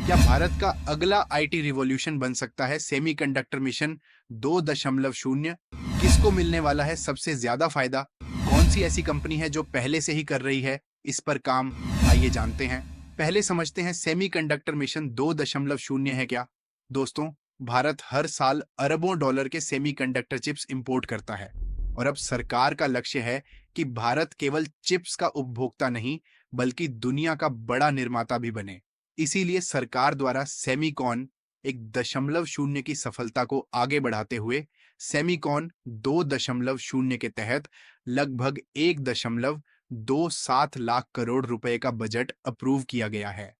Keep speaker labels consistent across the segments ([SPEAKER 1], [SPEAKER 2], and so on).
[SPEAKER 1] क्या भारत का अगला आईटी रिवॉल्यूशन बन सकता है सेमीकंडक्टर मिशन 2.0? किसको मिलने वाला है सबसे ज्यादा फायदा? कौन सी ऐसी कंपनी है जो पहले से ही कर रही है इस पर काम? आइए जानते हैं। पहले समझते हैं सेमीकंडक्टर मिशन 2.0 है क्या। दोस्तों, भारत हर साल अरबों डॉलर के सेमीकंडक्टर चिप्स इंपोर्ट करता है और अब सरकार का लक्ष्य है कि भारत केवल चिप्स का उपभोक्ता नहीं बल्कि दुनिया का बड़ा निर्माता भी बने। इसीलिए सरकार द्वारा सेमीकॉन 1.0 की सफलता को आगे बढ़ाते हुए सेमीकॉन 2.0 के तहत लगभग 1.27 लाख करोड़ रुपए का बजट अप्रूव किया गया है।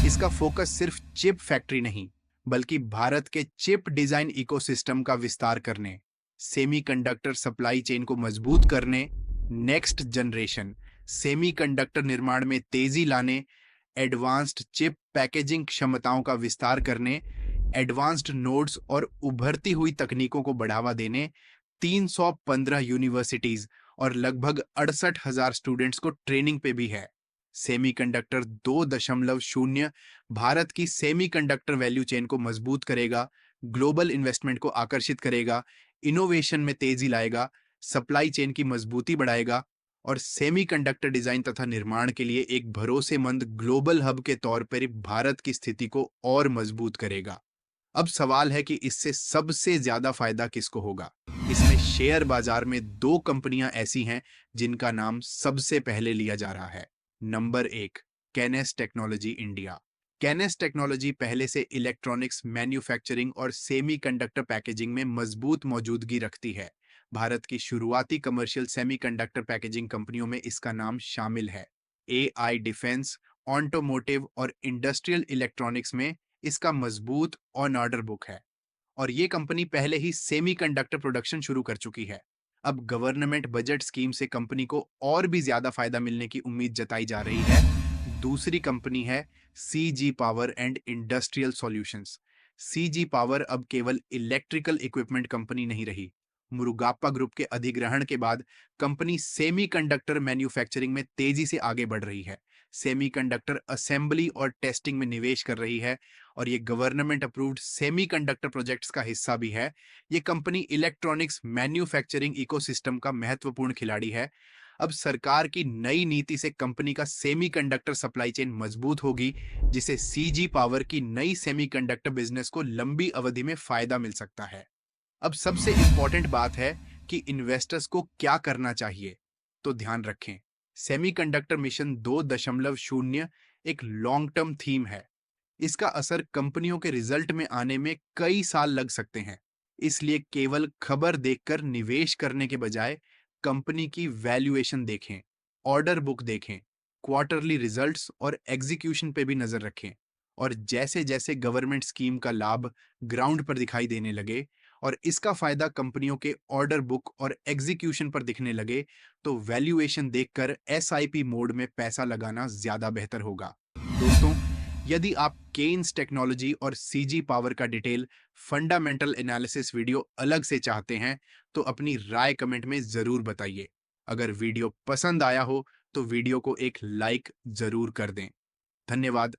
[SPEAKER 1] इसका फोकस सिर्फ चिप फैक्ट्री नहीं बल्कि भारत के चिप डिजाइन इकोसिस्टम का विस्तार करने, सेमीकंडक्टर सप्लाई चेन को मजबूत करने, नेक्स्ट जनरेशन सेमीकंडक्टर निर्माण में तेजी लाने, एडवांस्ड चिप पैकेजिंग क्षमताओं का विस्तार करने, एडवांस्ड नोड्स और उभरती हुई तकनीकों को बढ़ावा देने, 315 यूनिवर्सिटीज और लगभग 68,000 स्टूडेंट्स को ट्रेनिंग पे भी है। सेमीकंडक्टर 2.0 भारत की सेमीकंडक्टर वैल्यू चेन को मजबूत करेगा, ग्लोबल इन्वेस्टमेंट को आकर्षित करेगा, इनोवेशन में तेजी लाएगा, सप्लाई चेन की मजबूती बढ़ाएगा और सेमीकंडक्टर डिजाइन तथा निर्माण के लिए एक भरोसेमंद ग्लोबल हब के तौर पर भारत की स्थिति को और मजबूत करेगा। अब सवाल है कि इससे सबसे ज्यादा फायदा किसको होगा। इसमें शेयर बाजार में दो कंपनियां ऐसी हैं जिनका नाम सबसे पहले लिया जा रहा है। नंबर एक, कैनेस टेक्नोलॉजी इंडिया। कैनेस टेक्नोलॉजी पहले से इलेक्ट्रॉनिक्स मैन्युफैक्चरिंग और सेमीकंडक्टर पैकेजिंग में मजबूत मौजूदगी रखती है। भारत की शुरुआती कमर्शियल सेमीकंडक्टर पैकेजिंग कंपनियों में इसका नाम शामिल है। एआई डिफेंस, ऑटोमोटिव और इंडस्ट्रियल इलेक्ट्रॉनिक्स में इसका मजबूत ऑन ऑर्डर बुक है और ये कंपनी पहले ही सेमीकंडक्टर प्रोडक्शन शुरू कर चुकी है। अब गवर्नमेंट बजट स्कीम से कंपनी को और भी ज्यादा फायदा मिलने की उम्मीद जताई जा रही है। दूसरी कंपनी है CG power and industrial solutions. CG power अब केवल इलेक्ट्रिकल इक्विपमेंट कंपनी नहीं रही। मुरुगाप्पा ग्रुप के अधिग्रहण के बाद कंपनी सेमीकंडक्टर मैन्युफैक्चरिंग में तेजी से आगे बढ़ रही है, सेमीकंडक्टर असेंबली और टेस्टिंग में निवेश कर रही है और ये गवर्नमेंट अप्रूव्ड सेमीकंडक्टर प्रोजेक्ट्स का हिस्सा भी है। ये कंपनी इलेक्ट्रॉनिक्स मैन्युफैक्चरिंग इकोसिस्टम का महत्वपूर्ण खिलाड़ी है। अब सरकार की नई नीति से कंपनी का सेमीकंडक्टर सप्लाई चेन मजबूत होगी, जिसे सीजी पावर की नई सेमीकंडक्टर बिजनेस को लंबी अवधि में फायदा मिल सकता है। अब सबसे इंपॉर्टेंट बात है कि इन्वेस्टर्स को क्या करना चाहिए। तो ध्यान रखें, सेमीकंडक्टर मिशन 2.0 एक लॉन्ग टर्म थीम है। इसका असर कंपनियों के रिजल्ट में आने में कई साल लग सकते हैं। इसलिए केवल खबर देखकर निवेश करने के बजाय कंपनी की वैल्यूएशन देखें, ऑर्डर बुक देखें, क्वार्टरली रिजल्ट्स और एग्जीक्यूशन पे भी नजर रखें। और जैसे जैसे गवर्नमेंट स्कीम का लाभ ग्राउंड पर दिखाई देने लगे और इसका फायदा कंपनियों के ऑर्डर बुक और एग्जीक्यूशन पर दिखने लगे, तो वैल्यूएशन देखकर एसआईपी मोड में पैसा लगाना ज्यादा बेहतर होगा। दोस्तों, यदि आप केन्स टेक्नोलॉजी और सीजी पावर का डिटेल फंडामेंटल एनालिसिस वीडियो अलग से चाहते हैं तो अपनी राय कमेंट में जरूर बताइए। अगर वीडियो पसंद आया हो तो वीडियो को एक लाइक जरूर कर दें। धन्यवाद।